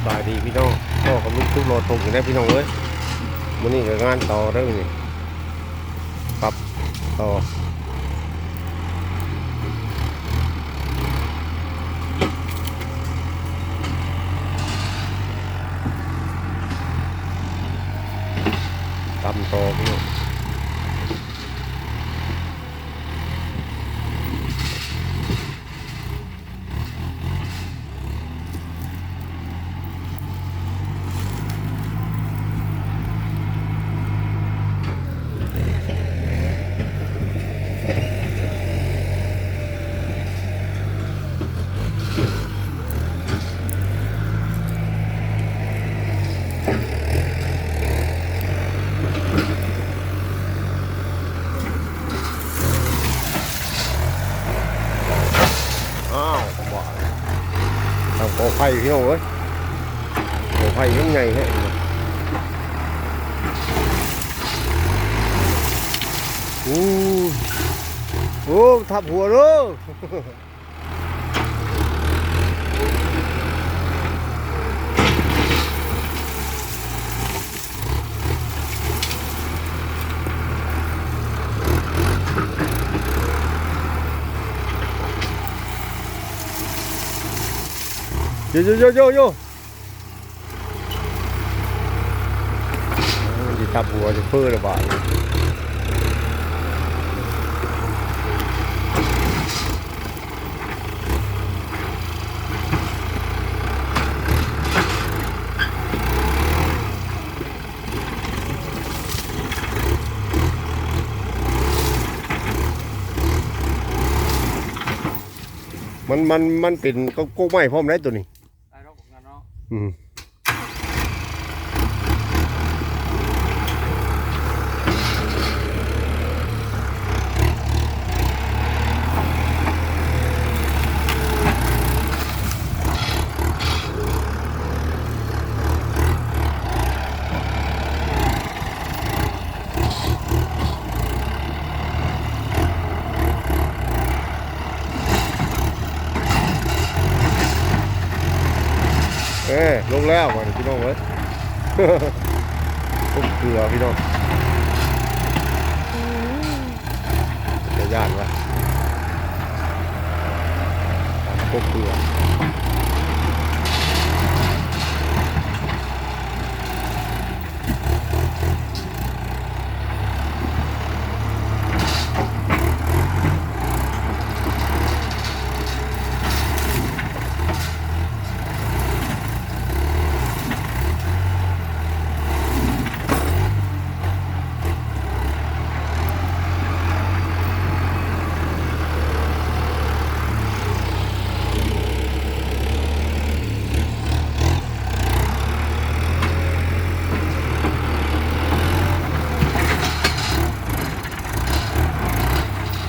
บายดีพี่น้องพ่อกับลูกทุกโลทงอยู่ได้พี่น้องเอ้ยมื้อนี้ก็งานต่อเด้อนี่ปรับต่อตำต่อพี่น้องอ้าวผมบอกทำโกไผ่พี่น้องเอ้ยโกไผ่ยังไงฮะอู้โอ้ทับหัวเด้อโยโยโยโยโย่ที่ทับหัวจะเพื่อระบาดมันเป็นก็ไม้พร้อมได้ตัวนี้ได้รอบของงานเนาะอืมลงแล้วมาพี่น้องเว้ยต้มเกลือพี่น้องจะย่านวะต้มเกลือ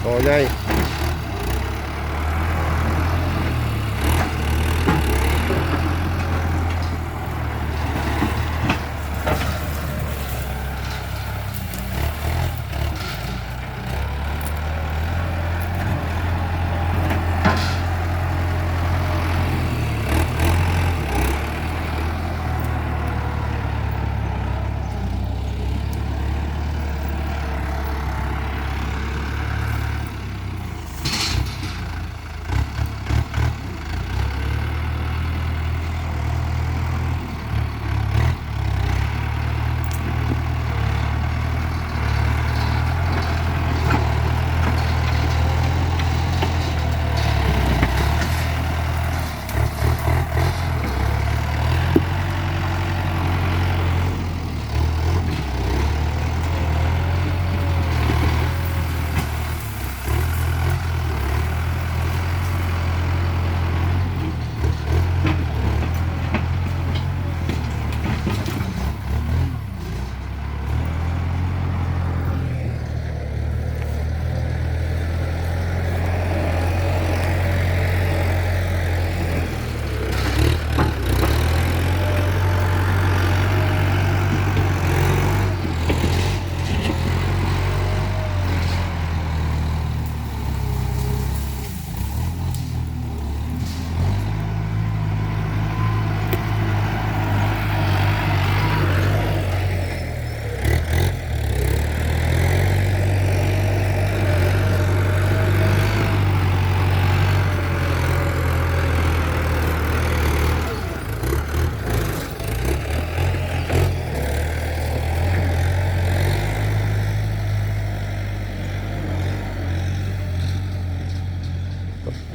ต่อใหญ่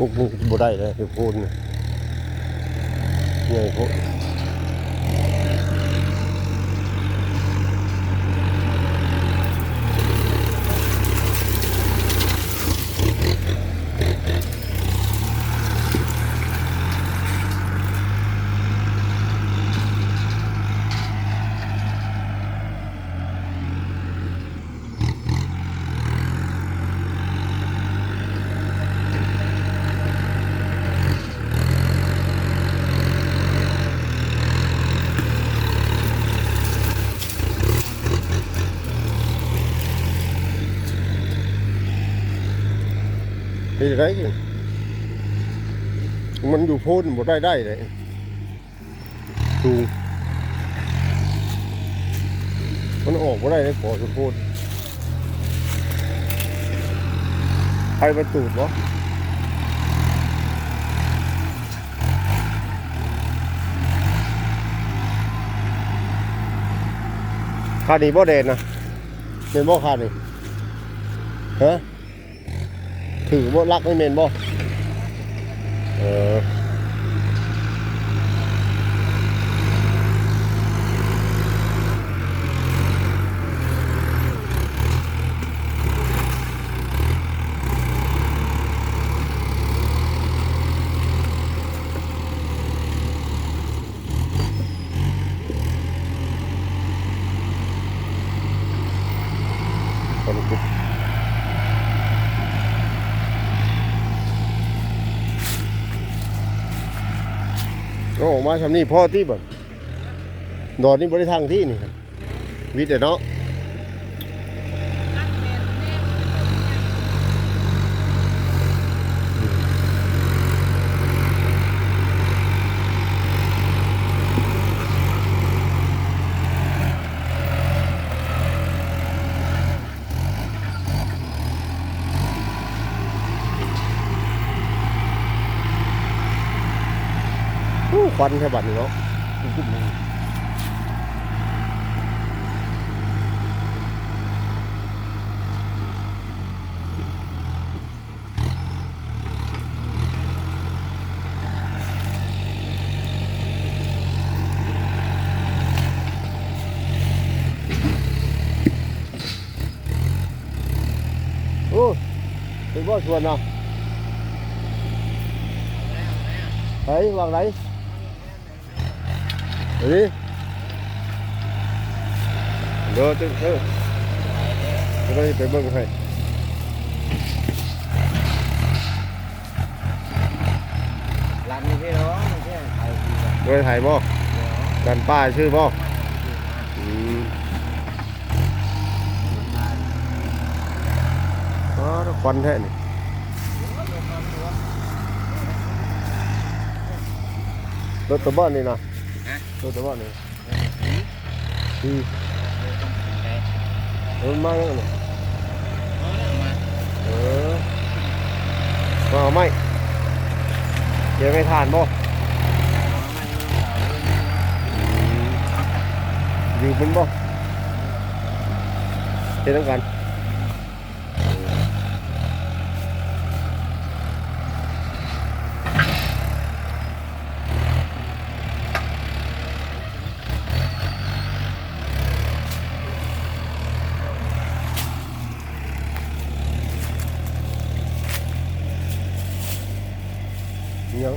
กนี่บ่ได้เลยคือพูนเนี่ยใหญ่โพดนี่ไรกันมันอยู่โพ้นหมดได้เลยสูงมันออกมาได้เลยขอสุดโพ้นใครมาตูดวะคาดีบ่เด่นนะเป็นบ่คาดีฮะถือบ่รักไม่เมนบ่คนคุกโอ้มาทำนี่พ่อที่แบบดอนนี่บริทางที่นี่ครับวิทย์เนาะควันแค่บัดนี้เนาะโอ้เป็นบ่ชวนเนาะเฮ้ยวางไหนเฮ้ยเดี๋ยวจะเราไปเบิ่งให้ร้านนี้พี่น้องไม่ใช่ไทย โดยถ่ายบ่กันป้ายชื่อบ่อ๋อควันแท้นี่รถตัวบ้านนี่นะรถตัวบ้านนี่รถมาแล้วเนี่ยมาเอาไหมเดี๋ยวไม่ทานบ่อยู่บนบ่เจ๊ต้องกันยัง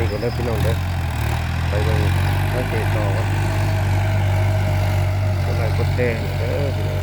นี้ก่อนเด้อพี่น้องเด้อไปเบิ่งสังเกตต่อกันกดไลค์กดแชร์เด้อพี่น้อง